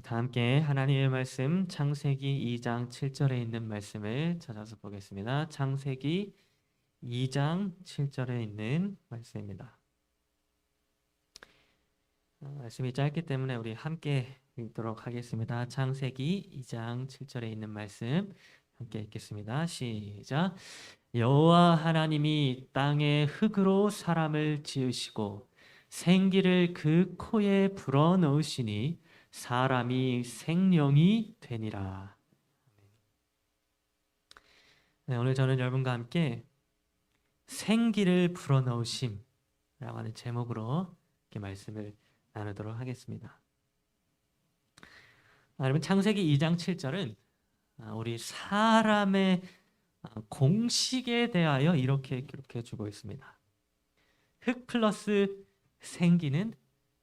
다 함께 하나님의 말씀 창세기 2장 7절에 있는 말씀을 찾아서 보겠습니다. 창세기 2장 7절에 있는 말씀입니다. 말씀이 짧기 때문에 우리 함께 읽도록 하겠습니다. 창세기 2장 7절에 있는 말씀 함께 읽겠습니다. 시작. 여호와 하나님이 땅에 흙으로 사람을 지으시고 생기를 그 코에 불어 넣으시니 사람이 생명이 되니라. 네, 오늘 저는 여러분과 함께 생기를 불어넣으심이라고 하는 제목으로 이렇게 말씀을 나누도록 하겠습니다. 여러분, 창세기 2장 7절은 우리 사람의 공식에 대하여 이렇게 기록해 주고 있습니다. 흙 플러스 생기는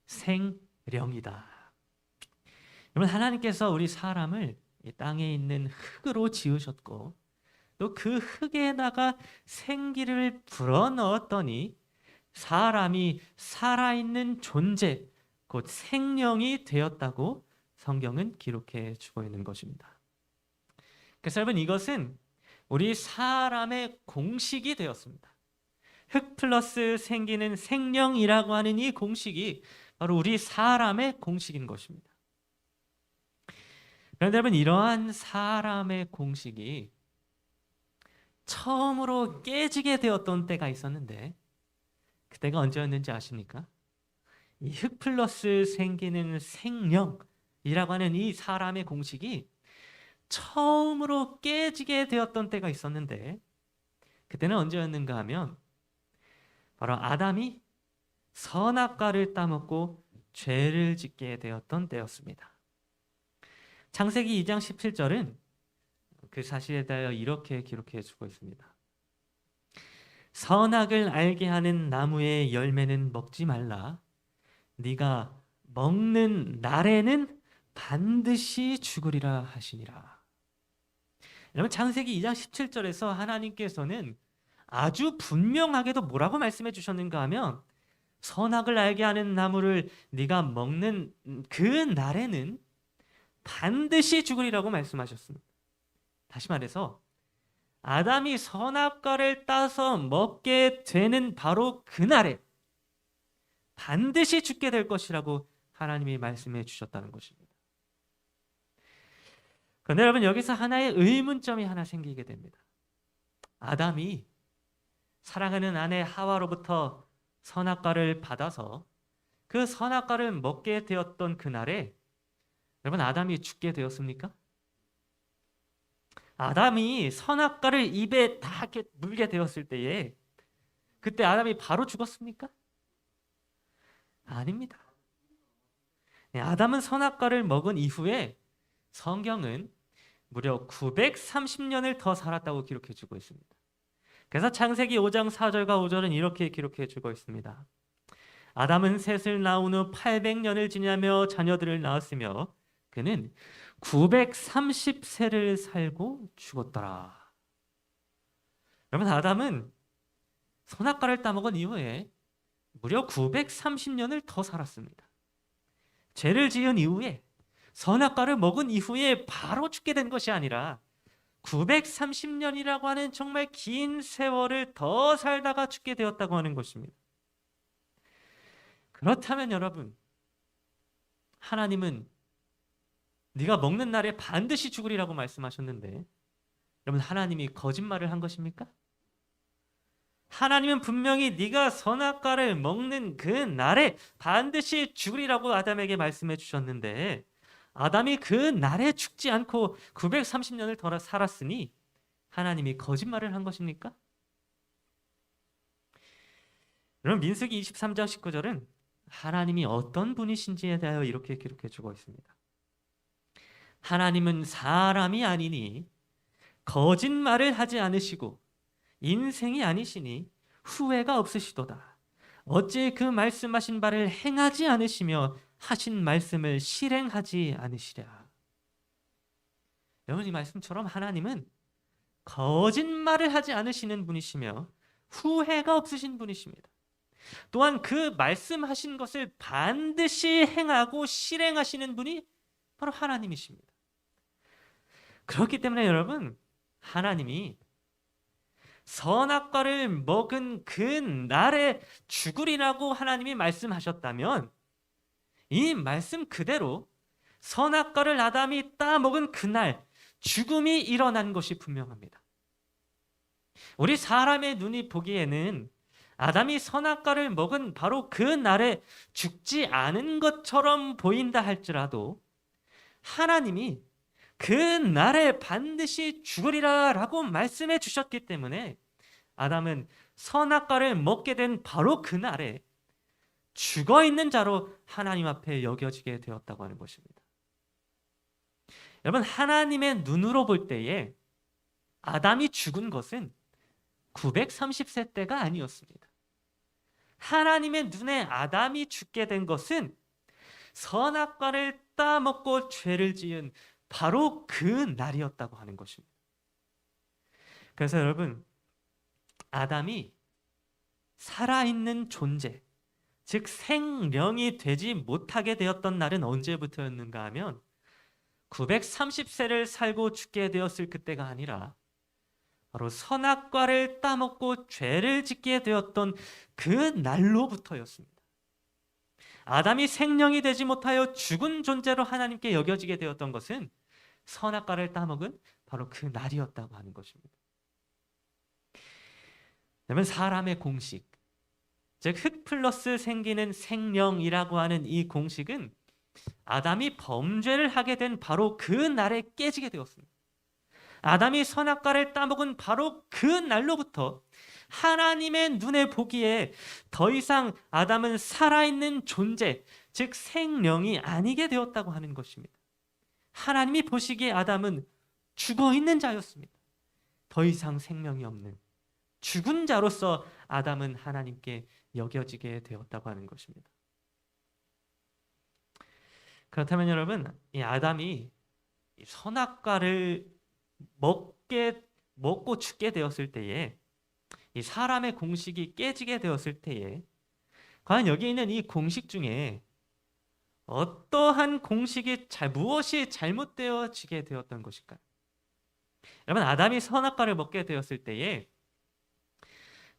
생령이다. 여러분, 하나님께서 우리 사람을 이 땅에 있는 흙으로 지으셨고 또 그 흙에다가 생기를 불어넣었더니 사람이 살아있는 존재, 곧 생령이 되었다고 성경은 기록해 주고 있는 것입니다. 그래서 여러분, 이것은 우리 사람의 공식이 되었습니다. 흙 플러스 생기는 생령이라고 하는 이 공식이 바로 우리 사람의 공식인 것입니다. 그런데 여러분, 이러한 사람의 공식이 처음으로 깨지게 되었던 때가 있었는데 그때가 언제였는지 아십니까? 이 흙 플러스 생기는 생령이라고 하는 이 사람의 공식이 처음으로 깨지게 되었던 때가 있었는데 그때는 언제였는가 하면 바로 아담이 선악과를 따먹고 죄를 짓게 되었던 때였습니다. 창세기 2장 17절은 그 사실에 대하여 이렇게 기록해 주고 있습니다. 선악을 알게 하는 나무의 열매는 먹지 말라. 네가 먹는 날에는 반드시 죽으리라 하시니라. 여러분, 창세기 2장 17절에서 하나님께서는 아주 분명하게도 뭐라고 말씀해 주셨는가 하면 선악을 알게 하는 나무를 네가 먹는 그 날에는 반드시 죽으리라고 말씀하셨습니다. 다시 말해서 아담이 선악과를 따서 먹게 되는 바로 그날에 반드시 죽게 될 것이라고 하나님이 말씀해 주셨다는 것입니다. 그런데 여러분, 여기서 하나의 의문점이 하나 생기게 됩니다. 아담이 사랑하는 아내 하와로부터 선악과를 받아서 그 선악과를 먹게 되었던 그날에 여러분, 아담이 죽게 되었습니까? 아담이 선악과를 입에 다 이렇게 물게 되었을 때에 그때 아담이 바로 죽었습니까? 아닙니다. 아담은 선악과를 먹은 이후에 성경은 무려 930년을 더 살았다고 기록해 주고 있습니다. 그래서 창세기 5장 4절과 5절은 이렇게 기록해 주고 있습니다. 아담은 셋을 낳은 후 800년을 지나며 자녀들을 낳았으며 그는 930세를 살고 죽었더라. 여러분, 아담은 선악과를 따먹은 이후에 무려 930년을 더 살았습니다. 죄를 지은 이후에 선악과를 먹은 이후에 바로 죽게 된 것이 아니라 930년이라고 하는 정말 긴 세월을 더 살다가 죽게 되었다고 하는 것입니다. 그렇다면 여러분, 하나님은 네가 먹는 날에 반드시 죽으리라고 말씀하셨는데 여러분, 하나님이 거짓말을 한 것입니까? 하나님은 분명히 네가 선악과를 먹는 그 날에 반드시 죽으리라고 아담에게 말씀해 주셨는데 아담이 그 날에 죽지 않고 930년을 더 살았으니 하나님이 거짓말을 한 것입니까? 여러분, 민수기 23장 19절은 하나님이 어떤 분이신지에 대하여 이렇게 기록해 주고 있습니다. 하나님은 사람이 아니니 거짓말을 하지 않으시고 인생이 아니시니 후회가 없으시도다. 어찌 그 말씀하신 바를 행하지 않으시며 하신 말씀을 실행하지 않으시랴. 여러분, 이 말씀처럼 하나님은 거짓말을 하지 않으시는 분이시며 후회가 없으신 분이십니다. 또한 그 말씀하신 것을 반드시 행하고 실행하시는 분이 바로 하나님이십니다. 그렇기 때문에 여러분, 하나님이 선악과를 먹은 그 날에 죽으리라고 하나님이 말씀하셨다면 이 말씀 그대로 선악과를 아담이 따먹은 그날 죽음이 일어난 것이 분명합니다. 우리 사람의 눈이 보기에는 아담이 선악과를 먹은 바로 그 날에 죽지 않은 것처럼 보인다 할지라도 하나님이 그 날에 반드시 죽으리라 라고 말씀해 주셨기 때문에 아담은 선악과를 먹게 된 바로 그 날에 죽어 있는 자로 하나님 앞에 여겨지게 되었다고 하는 것입니다. 여러분, 하나님의 눈으로 볼 때에 아담이 죽은 것은 930세 때가 아니었습니다. 하나님의 눈에 아담이 죽게 된 것은 선악과를 따먹고 죄를 지은 바로 그 날이었다고 하는 것입니다. 그래서 여러분, 아담이 살아있는 존재, 즉 생명이 되지 못하게 되었던 날은 언제부터였는가 하면 930세를 살고 죽게 되었을 그때가 아니라 바로 선악과를 따먹고 죄를 짓게 되었던 그 날로부터였습니다. 아담이 생명이 되지 못하여 죽은 존재로 하나님께 여겨지게 되었던 것은 선악과를 따먹은 바로 그 날이었다고 하는 것입니다. 그러면 사람의 공식, 즉 흙 플러스 생기는 생명이라고 하는 이 공식은 아담이 범죄를 하게 된 바로 그 날에 깨지게 되었습니다. 아담이 선악과를 따먹은 바로 그 날로부터 하나님의 눈에 보기에 더 이상 아담은 살아있는 존재, 즉 생명이 아니게 되었다고 하는 것입니다. 하나님이 보시기에 아담은 죽어있는 자였습니다. 더 이상 생명이 없는 죽은 자로서 아담은 하나님께 여겨지게 되었다고 하는 것입니다. 그렇다면 여러분, 이 아담이 선악과를 먹고 죽게 되었을 때에 이 사람의 공식이 깨지게 되었을 때에 과연 여기 있는 이 공식 중에 어떠한 공식이 무엇이 잘못되어지게 되었던 것일까요? 여러분, 아담이 선악과를 먹게 되었을 때에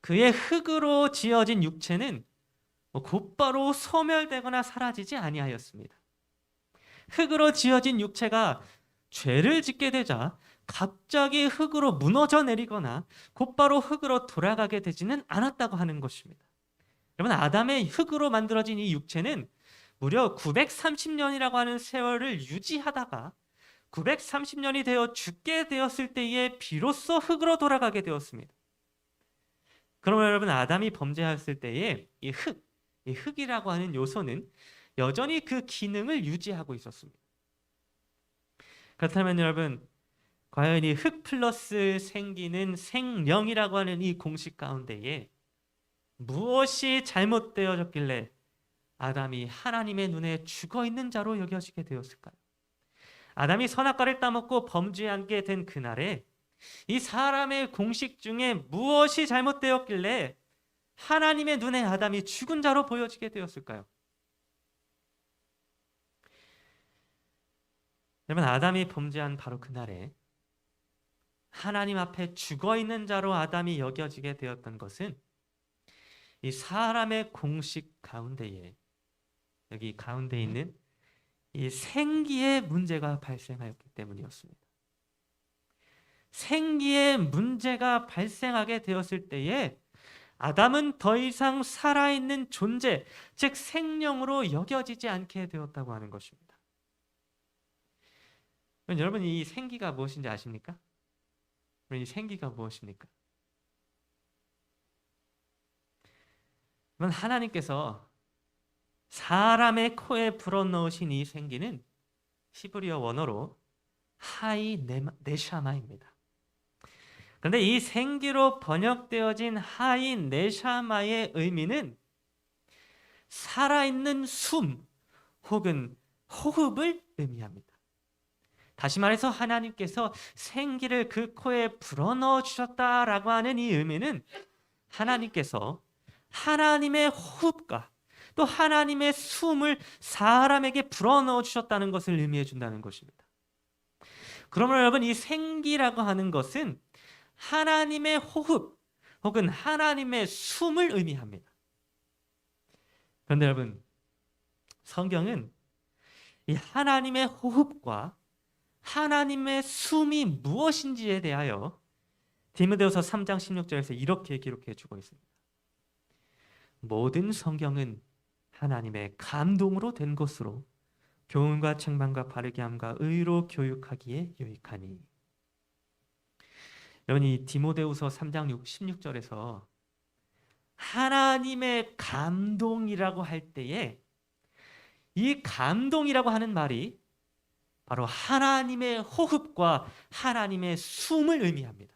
그의 흙으로 지어진 육체는 곧바로 소멸되거나 사라지지 아니하였습니다. 흙으로 지어진 육체가 죄를 짓게 되자 갑자기 흙으로 무너져 내리거나 곧바로 흙으로 돌아가게 되지는 않았다고 하는 것입니다. 여러분, 아담의 흙으로 만들어진 이 육체는 무려 930년이라고 하는 세월을 유지하다가 930년이 되어 죽게 되었을 때에 비로소 흙으로 돌아가게 되었습니다. 그러면 여러분, 아담이 범죄했을 때에 이 흙이라고 하는 요소는 여전히 그 기능을 유지하고 있었습니다. 그렇다면 여러분, 과연 이 흙 플러스 생기는 생명이라고 하는 이 공식 가운데에 무엇이 잘못되어졌길래 아담이 하나님의 눈에 죽어있는 자로 여겨지게 되었을까요? 아담이 선악과를 따먹고 범죄하게 된 그날에 이 사람의 공식 중에 무엇이 잘못되었길래 하나님의 눈에 아담이 죽은 자로 보여지게 되었을까요? 여러분, 아담이 범죄한 바로 그날에 하나님 앞에 죽어있는 자로 아담이 여겨지게 되었던 것은 이 사람의 공식 가운데에 여기 가운데 있는 이 생기의 문제가 발생하였기 때문이었습니다. 생기의 문제가 발생하게 되었을 때에 아담은 더 이상 살아있는 존재, 즉 생명으로 여겨지지 않게 되었다고 하는 것입니다. 여러분, 이 생기가 무엇인지 아십니까? 이 생기가 무엇입니까? 하나님께서 사람의 코에 불어넣으신 이 생기는 히브리어 원어로 하이 네샤마입니다. 그런데 이 생기로 번역되어진 하이 네샤마의 의미는 살아있는 숨 혹은 호흡을 의미합니다. 다시 말해서 하나님께서 생기를 그 코에 불어넣어 주셨다라고 하는 이 의미는 하나님께서 하나님의 호흡과 또 하나님의 숨을 사람에게 불어넣어 주셨다는 것을 의미해 준다는 것입니다. 그러면 여러분, 이 생기라고 하는 것은 하나님의 호흡 혹은 하나님의 숨을 의미합니다. 그런데 여러분, 성경은 이 하나님의 호흡과 하나님의 숨이 무엇인지에 대하여 디모데후서 3장 16절에서 이렇게 기록해 주고 있습니다. 모든 성경은 하나님의 감동으로 된 것으로 교훈과 책망과 바르게 함과 의로 교육하기에 유익하니. 여러분, 이 디모데후서 3장 16절에서 하나님의 감동이라고 할 때에 이 감동이라고 하는 말이 바로 하나님의 호흡과 하나님의 숨을 의미합니다.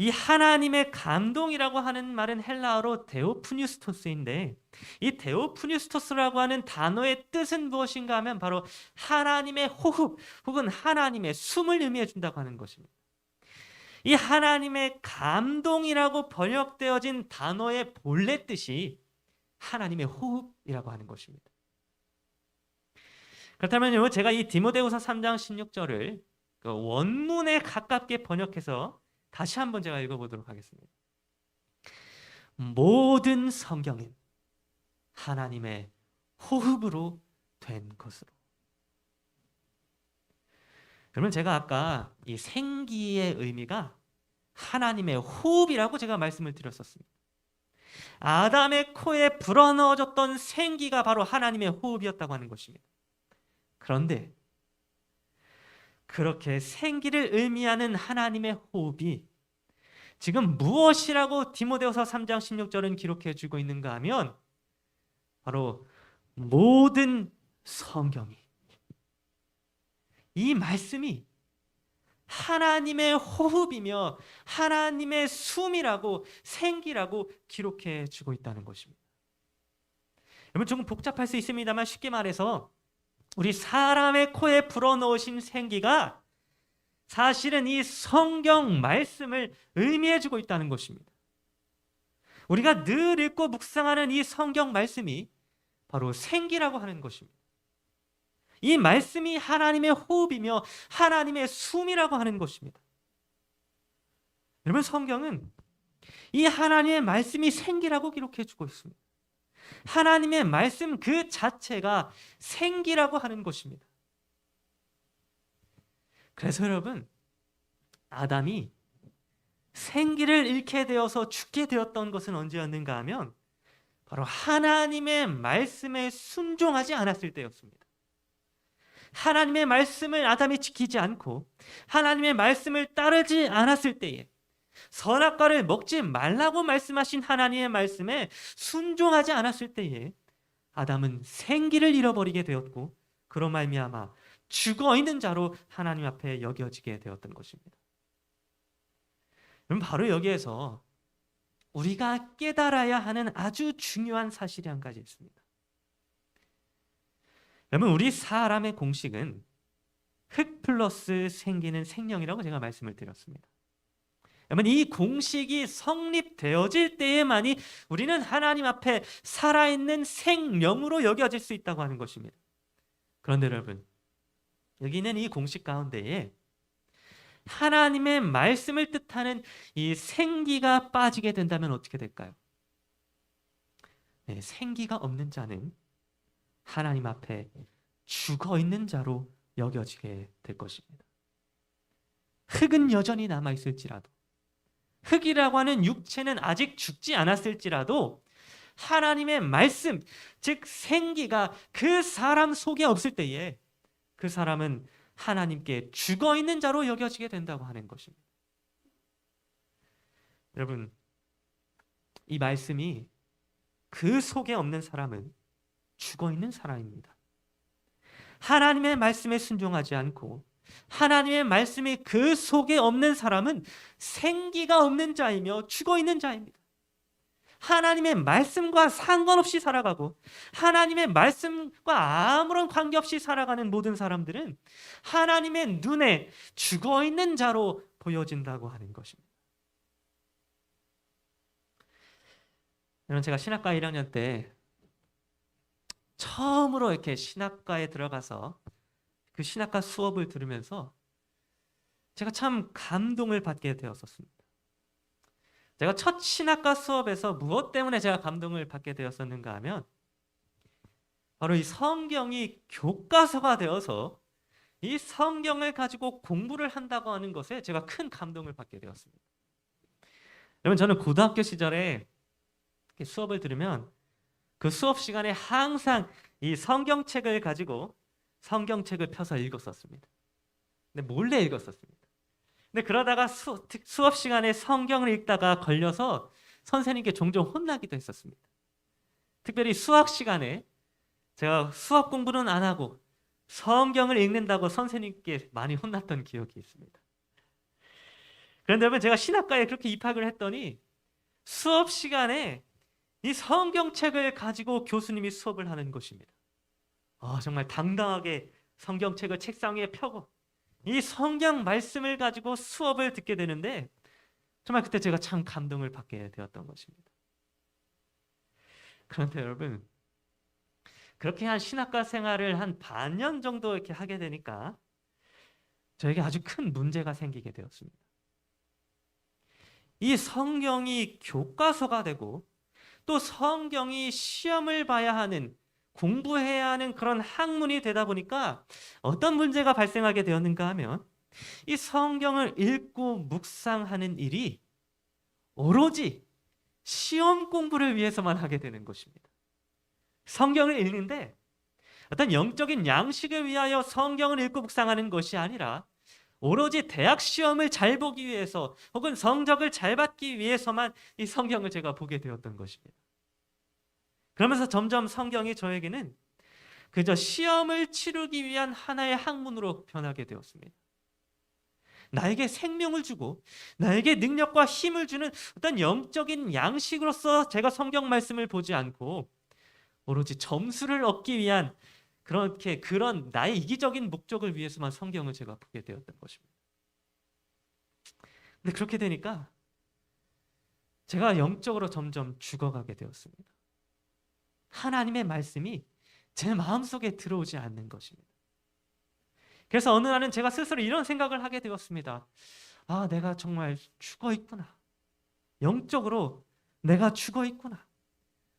이 하나님의 감동이라고 하는 말은 헬라어로 데오프뉴스토스인데, 이 데오프뉴스토스라고 하는 단어의 뜻은 무엇인가 하면 바로 하나님의 호흡 혹은 하나님의 숨을 의미해 준다고 하는 것입니다. 이 하나님의 감동이라고 번역되어진 단어의 본래 뜻이 하나님의 호흡이라고 하는 것입니다. 그렇다면요, 제가 이 디모데후서 3장 16절을 원문에 가깝게 번역해서 다시 한번 제가 읽어보도록 하겠습니다. 모든 성경은 하나님의 호흡으로 된 것으로. 그러면 제가 아까 이 생기의 의미가 하나님의 호흡이라고 제가 말씀을 드렸었습니다. 아담의 코에 불어넣어졌던 생기가 바로 하나님의 호흡이었다고 하는 것입니다. 그런데 그렇게 생기를 의미하는 하나님의 호흡이 지금 무엇이라고 디모데후서 3장 16절은 기록해 주고 있는가 하면 바로 모든 성경이, 이 말씀이 하나님의 호흡이며 하나님의 숨이라고, 생기라고 기록해 주고 있다는 것입니다. 여러분, 조금 복잡할 수 있습니다만 쉽게 말해서 우리 사람의 코에 불어넣으신 생기가 사실은 이 성경 말씀을 의미해 주고 있다는 것입니다. 우리가 늘 읽고 묵상하는 이 성경 말씀이 바로 생기라고 하는 것입니다. 이 말씀이 하나님의 호흡이며 하나님의 숨이라고 하는 것입니다. 여러분, 성경은 이 하나님의 말씀이 생기라고 기록해 주고 있습니다. 하나님의 말씀 그 자체가 생기라고 하는 것입니다. 그래서 여러분, 아담이 생기를 잃게 되어서 죽게 되었던 것은 언제였는가 하면 바로 하나님의 말씀에 순종하지 않았을 때였습니다. 하나님의 말씀을 아담이 지키지 않고 하나님의 말씀을 따르지 않았을 때에, 선악과를 먹지 말라고 말씀하신 하나님의 말씀에 순종하지 않았을 때에 아담은 생기를 잃어버리게 되었고, 그로 말미암아 죽어있는 자로 하나님 앞에 여겨지게 되었던 것입니다. 그럼 바로 여기에서 우리가 깨달아야 하는 아주 중요한 사실이 한 가지 있습니다. 여러분, 우리 사람의 공식은 흙 플러스 생기는 생명이라고 제가 말씀을 드렸습니다. 여러분, 이 공식이 성립되어질 때에만이 우리는 하나님 앞에 살아있는 생명으로 여겨질 수 있다고 하는 것입니다. 그런데 여러분, 여기 있는 이 공식 가운데에 하나님의 말씀을 뜻하는 이 생기가 빠지게 된다면 어떻게 될까요? 네, 생기가 없는 자는 하나님 앞에 죽어있는 자로 여겨지게 될 것입니다. 흙은 여전히 남아있을지라도, 흙이라고 하는 육체는 아직 죽지 않았을지라도 하나님의 말씀, 즉 생기가 그 사람 속에 없을 때에 그 사람은 하나님께 죽어있는 자로 여겨지게 된다고 하는 것입니다. 여러분, 이 말씀이 그 속에 없는 사람은 죽어있는 사람입니다. 하나님의 말씀에 순종하지 않고 하나님의 말씀이 그 속에 없는 사람은 생기가 없는 자이며 죽어있는 자입니다. 하나님의 말씀과 상관없이 살아가고 하나님의 말씀과 아무런 관계없이 살아가는 모든 사람들은 하나님의 눈에 죽어있는 자로 보여진다고 하는 것입니다. 여러분, 제가 신학과 1학년 때 처음으로 이렇게 신학과에 들어가서 그 신학과 수업을 들으면서 제가 참 감동을 받게 되었었습니다. 제가 첫 신학과 수업에서 무엇 때문에 제가 감동을 받게 되었었는가 하면 바로 이 성경이 교과서가 되어서 이 성경을 가지고 공부를 한다고 하는 것에 제가 큰 감동을 받게 되었습니다. 여러분, 저는 고등학교 시절에 이렇게 수업을 들으면 그 수업 시간에 항상 이 성경책을 가지고 성경책을 펴서 읽었었습니다. 근데 몰래 읽었었습니다. 근데 그러다가 수업 시간에 성경을 읽다가 걸려서 선생님께 종종 혼나기도 했었습니다. 특별히 수학 시간에 제가 수학 공부는 안 하고 성경을 읽는다고 선생님께 많이 혼났던 기억이 있습니다. 그런데 여러분, 제가 신학과에 그렇게 입학을 했더니 수업 시간에 이 성경책을 가지고 교수님이 수업을 하는 것입니다. 정말 당당하게 성경책을 책상 위에 펴고 이 성경 말씀을 가지고 수업을 듣게 되는데 정말 그때 제가 참 감동을 받게 되었던 것입니다. 그런데 여러분, 그렇게 한 신학과 생활을 한 반년 정도 이렇게 하게 되니까 저에게 아주 큰 문제가 생기게 되었습니다. 이 성경이 교과서가 되고 또 성경이 시험을 봐야 하는, 공부해야 하는 그런 학문이 되다 보니까 어떤 문제가 발생하게 되었는가 하면 이 성경을 읽고 묵상하는 일이 오로지 시험 공부를 위해서만 하게 되는 것입니다. 성경을 읽는데 어떤 영적인 양식을 위하여 성경을 읽고 묵상하는 것이 아니라 오로지 대학 시험을 잘 보기 위해서 혹은 성적을 잘 받기 위해서만 이 성경을 제가 보게 되었던 것입니다. 그러면서 점점 성경이 저에게는 그저 시험을 치르기 위한 하나의 학문으로 변하게 되었습니다. 나에게 생명을 주고 나에게 능력과 힘을 주는 어떤 영적인 양식으로서 제가 성경 말씀을 보지 않고 오로지 점수를 얻기 위한 그런 나의 이기적인 목적을 위해서만 성경을 제가 보게 되었던 것입니다. 근데 그렇게 되니까 제가 영적으로 점점 죽어가게 되었습니다. 하나님의 말씀이 제 마음속에 들어오지 않는 것입니다. 그래서 어느 날은 제가 스스로 이런 생각을 하게 되었습니다. 내가 정말 죽어 있구나. 영적으로 내가 죽어 있구나.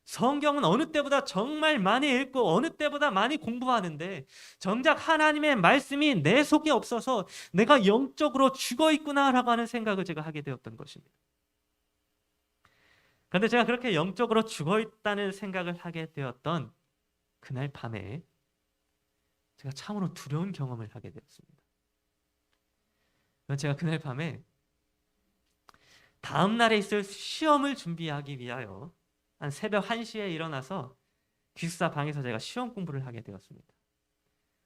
성경은 어느 때보다 정말 많이 읽고 어느 때보다 많이 공부하는데 정작 하나님의 말씀이 내 속에 없어서 내가 영적으로 죽어 있구나라고 하는 생각을 제가 하게 되었던 것입니다. 그런데 제가 그렇게 영적으로 죽어 있다는 생각을 하게 되었던 그날 밤에 제가 참으로 두려운 경험을 하게 되었습니다. 제가 그날 밤에 다음 날에 있을 시험을 준비하기 위하여 한 새벽 1시에 일어나서 기숙사 방에서 제가 시험 공부를 하게 되었습니다.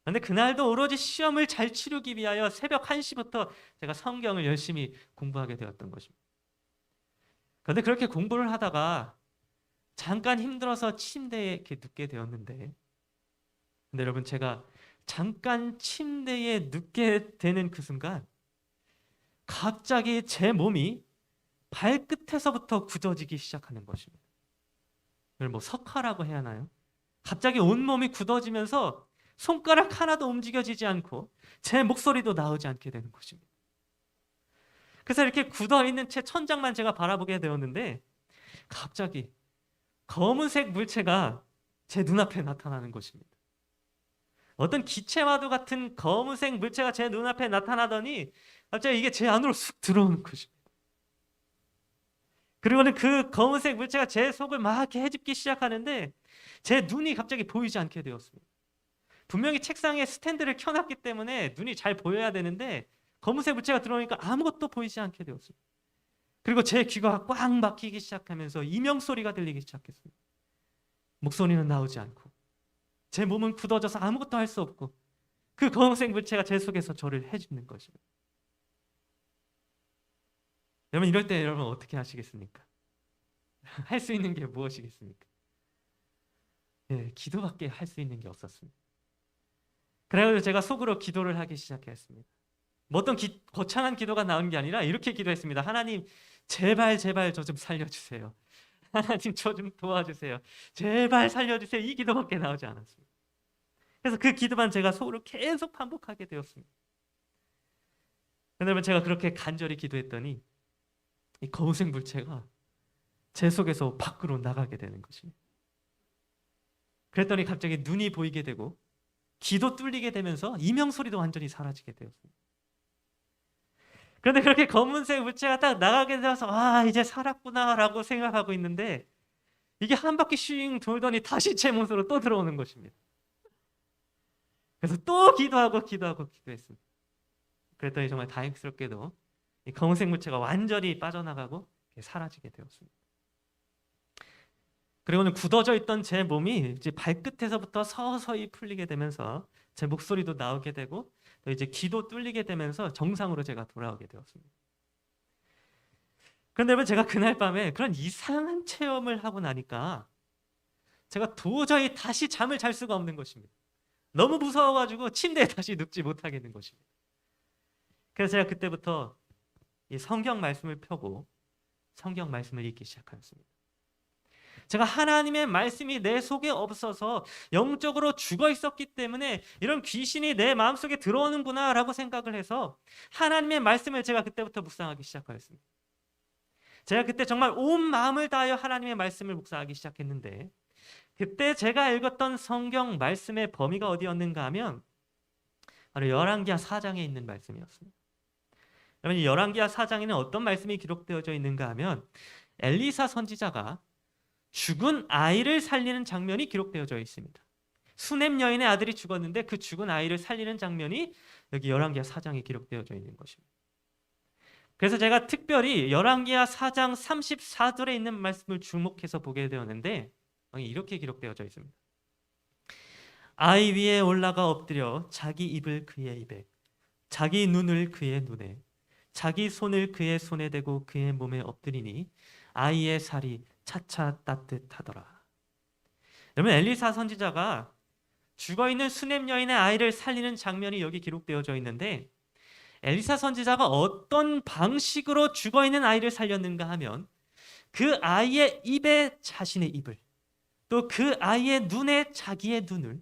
그런데 그날도 오로지 시험을 잘 치르기 위하여 새벽 1시부터 제가 성경을 열심히 공부하게 되었던 것입니다. 그런데 그렇게 공부를 하다가 잠깐 힘들어서 침대에 이렇게 눕게 되었는데, 근데 여러분, 제가 잠깐 침대에 눕게 되는 그 순간 갑자기 제 몸이 발끝에서부터 굳어지기 시작하는 것입니다. 이걸 석화라고 해야 하나요? 갑자기 온몸이 굳어지면서 손가락 하나도 움직여지지 않고 제 목소리도 나오지 않게 되는 것입니다. 그래서 이렇게 굳어있는 채 천장만 제가 바라보게 되었는데 갑자기 검은색 물체가 제 눈앞에 나타나는 것입니다. 어떤 기체와도 같은 검은색 물체가 제 눈앞에 나타나더니 갑자기 이게 제 안으로 쑥 들어오는 것입니다. 그리고는 그 검은색 물체가 제 속을 막 이렇게 헤집기 시작하는데 제 눈이 갑자기 보이지 않게 되었습니다. 분명히 책상에 스탠드를 켜놨기 때문에 눈이 잘 보여야 되는데 검은색 물체가 들어오니까 아무것도 보이지 않게 되었습니다. 그리고 제 귀가 꽉 막히기 시작하면서 이명소리가 들리기 시작했습니다. 목소리는 나오지 않고 제 몸은 굳어져서 아무것도 할 수 없고 그 검은색 물체가 제 속에서 저를 해집는 것입니다. 여러분, 이럴 때 여러분 어떻게 하시겠습니까? 할 수 있는 게 무엇이겠습니까? 기도밖에 할 수 있는 게 없었습니다. 그래서 제가 속으로 기도를 하기 시작했습니다. 뭐 어떤 거창한 기도가 나온 게 아니라 이렇게 기도했습니다. 하나님, 제발 저 좀 살려주세요. 하나님 저 좀 도와주세요. 제발 살려주세요. 이 기도밖에 나오지 않았습니다. 그래서 그 기도만 제가 속으로 계속 반복하게 되었습니다. 여러분, 제가 그렇게 간절히 기도했더니 이 검은색 물체가 제 속에서 밖으로 나가게 되는 것입니다. 그랬더니 갑자기 눈이 보이게 되고 귀도 뚫리게 되면서 이명 소리도 완전히 사라지게 되었습니다. 그런데 그렇게 검은색 물체가 딱 나가게 되어서 이제 살았구나라고 생각하고 있는데 이게 한 바퀴 씩 돌더니 다시 제 몸으로 또 들어오는 것입니다. 그래서 또 기도했습니다. 그랬더니 정말 다행스럽게도 이 검은색 물체가 완전히 빠져나가고 사라지게 되었습니다. 그리고는 굳어져 있던 제 몸이 이제 발끝에서부터 서서히 풀리게 되면서 제 목소리도 나오게 되고 또 이제 귀도 뚫리게 되면서 정상으로 제가 돌아오게 되었습니다. 그런데 여러분, 제가 그날 밤에 그런 이상한 체험을 하고 나니까 제가 도저히 다시 잠을 잘 수가 없는 것입니다. 너무 무서워가지고 침대에 다시 눕지 못하겠는 것입니다. 그래서 제가 그때부터 이 성경 말씀을 펴고 성경 말씀을 읽기 시작하였습니다. 제가 하나님의 말씀이 내 속에 없어서 영적으로 죽어 있었기 때문에 이런 귀신이 내 마음속에 들어오는구나 라고 생각을 해서 하나님의 말씀을 제가 그때부터 묵상하기 시작하였습니다. 제가 그때 정말 온 마음을 다하여 하나님의 말씀을 묵상하기 시작했는데 그때 제가 읽었던 성경 말씀의 범위가 어디였는가 하면 바로 열왕기하 4장에 있는 말씀이었습니다. 여러분, 이 열왕기하 4장에는 어떤 말씀이 기록되어져 있는가 하면 엘리사 선지자가 죽은 아이를 살리는 장면이 기록되어져 있습니다. 수넴 여인의 아들이 죽었는데 그 죽은 아이를 살리는 장면이 여기 열왕기하 4장에 기록되어져 있는 것입니다. 그래서 제가 특별히 열왕기하 4장 34절에 있는 말씀을 주목해서 보게 되었는데 이렇게 기록되어져 있습니다. 아이 위에 올라가 엎드려 자기 입을 그의 입에, 자기 눈을 그의 눈에, 자기 손을 그의 손에 대고 그의 몸에 엎드리니 아이의 살이 차차 따뜻하더라. 여러분, 엘리사 선지자가 죽어있는 수넴 여인의 아이를 살리는 장면이 여기 기록되어져 있는데 엘리사 선지자가 어떤 방식으로 죽어있는 아이를 살렸는가 하면 그 아이의 입에 자신의 입을, 또 그 아이의 눈에 자기의 눈을,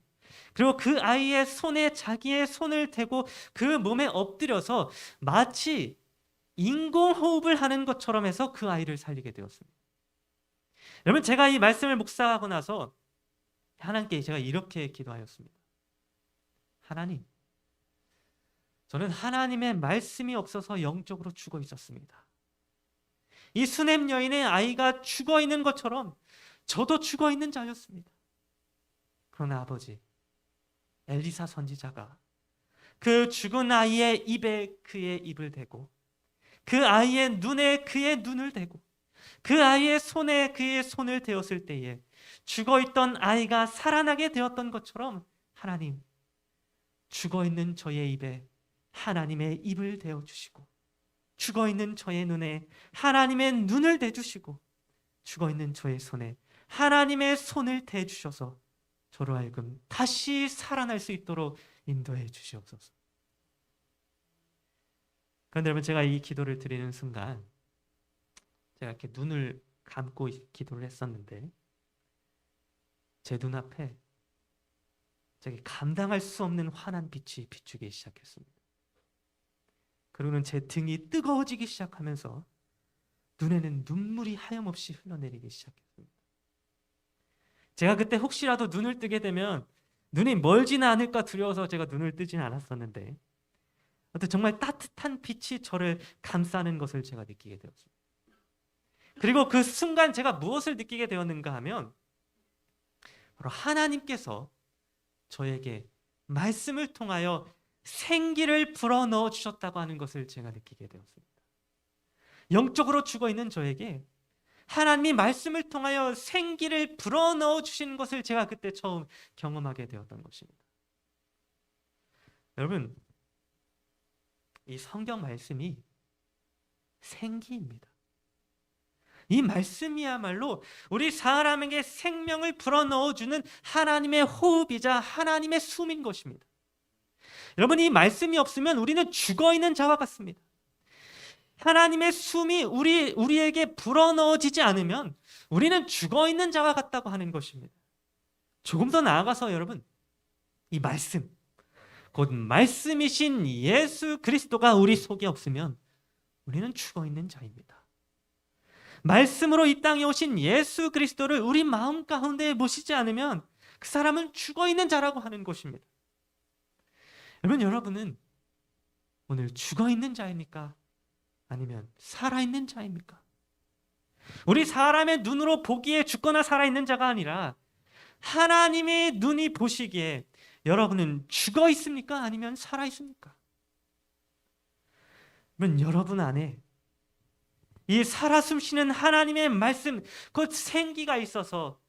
그리고 그 아이의 손에 자기의 손을 대고 그 몸에 엎드려서 마치 인공호흡을 하는 것처럼 해서 그 아이를 살리게 되었습니다. 여러분, 제가 이 말씀을 묵상하고 나서 하나님께 제가 이렇게 기도하였습니다. 하나님, 저는 하나님의 말씀이 없어서 영적으로 죽어 있었습니다. 이 수넴 여인의 아이가 죽어 있는 것처럼 저도 죽어 있는 자였습니다. 그러나 아버지, 엘리사 선지자가 그 죽은 아이의 입에 그의 입을 대고 그 아이의 눈에 그의 눈을 대고 그 아이의 손에 그의 손을 대었을 때에 죽어있던 아이가 살아나게 되었던 것처럼 하나님, 죽어있는 저의 입에 하나님의 입을 대어주시고 죽어있는 저의 눈에 하나님의 눈을 대주시고 죽어있는 저의 손에 하나님의 손을 대주셔서 저로 하여금 다시 살아날 수 있도록 인도해 주시옵소서. 그런데 여러분, 제가 이 기도를 드리는 순간 제가 이렇게 눈을 감고 기도를 했었는데 제 눈앞에 저기 감당할 수 없는 환한 빛이 비추기 시작했습니다. 그리고는 제 등이 뜨거워지기 시작하면서 눈에는 눈물이 하염없이 흘러내리기 시작했습니다. 제가 그때 혹시라도 눈을 뜨게 되면 눈이 멀지는 않을까 두려워서 제가 눈을 뜨지는 않았었는데 어떤 정말 따뜻한 빛이 저를 감싸는 것을 제가 느끼게 되었습니다. 그리고 그 순간 제가 무엇을 느끼게 되었는가 하면 바로 하나님께서 저에게 말씀을 통하여 생기를 불어넣어 주셨다고 하는 것을 제가 느끼게 되었습니다. 영적으로 죽어있는 저에게 하나님이 말씀을 통하여 생기를 불어넣어 주신 것을 제가 그때 처음 경험하게 되었던 것입니다. 여러분, 이 성경 말씀이 생기입니다. 이 말씀이야말로 우리 사람에게 생명을 불어넣어주는 하나님의 호흡이자 하나님의 숨인 것입니다. 여러분, 이 말씀이 없으면 우리는 죽어있는 자와 같습니다. 하나님의 숨이 우리에게 불어넣어지지 않으면 우리는 죽어있는 자와 같다고 하는 것입니다. 조금 더 나아가서 여러분, 이 말씀, 곧 말씀이신 예수 그리스도가 우리 속에 없으면 우리는 죽어있는 자입니다. 말씀으로 이 땅에 오신 예수 그리스도를 우리 마음 가운데 모시지 않으면 그 사람은 죽어있는 자라고 하는 것입니다. 여러분은 오늘 죽어있는 자입니까? 아니면 살아있는 자입니까? 우리 사람의 눈으로 보기에 죽거나 살아있는 자가 아니라 하나님의 눈이 보시기에 여러분은 죽어 있습니까? 아니면 살아 있습니까? 그러면 여러분 안에 이 살아 숨쉬는 하나님의 말씀, 곧 생기가 있어서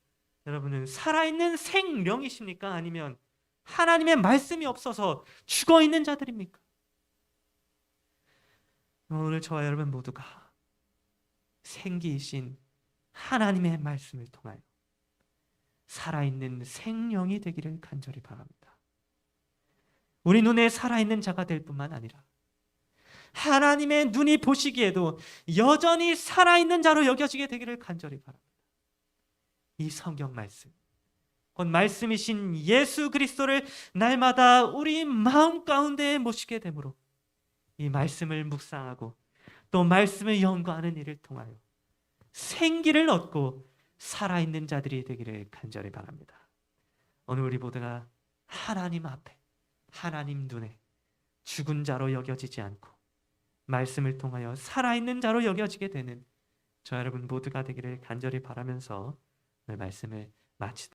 여러분은 살아있는 생명이십니까? 아니면 하나님의 말씀이 없어서 죽어 있는 자들입니까? 오늘 저와 여러분 모두가 생기이신 하나님의 말씀을 통하여 살아있는 생명이 되기를 간절히 바랍니다. 우리 눈에 살아있는 자가 될 뿐만 아니라 하나님의 눈이 보시기에도 여전히 살아있는 자로 여겨지게 되기를 간절히 바랍니다. 이 성경 말씀, 곧 말씀이신 예수 그리스도를 날마다 우리 마음 가운데에 모시게 되므로 이 말씀을 묵상하고 또 말씀을 연구하는 일을 통하여 생기를 얻고 살아있는 자들이 되기를 간절히 바랍니다. 오늘 우리 모두가 하나님 앞에, 하나님 눈에 죽은 자로 여겨지지 않고 말씀을 통하여 살아있는 자로 여겨지게 되는 저 여러분 모두가 되기를 간절히 바라면서 오늘 말씀을 마치도록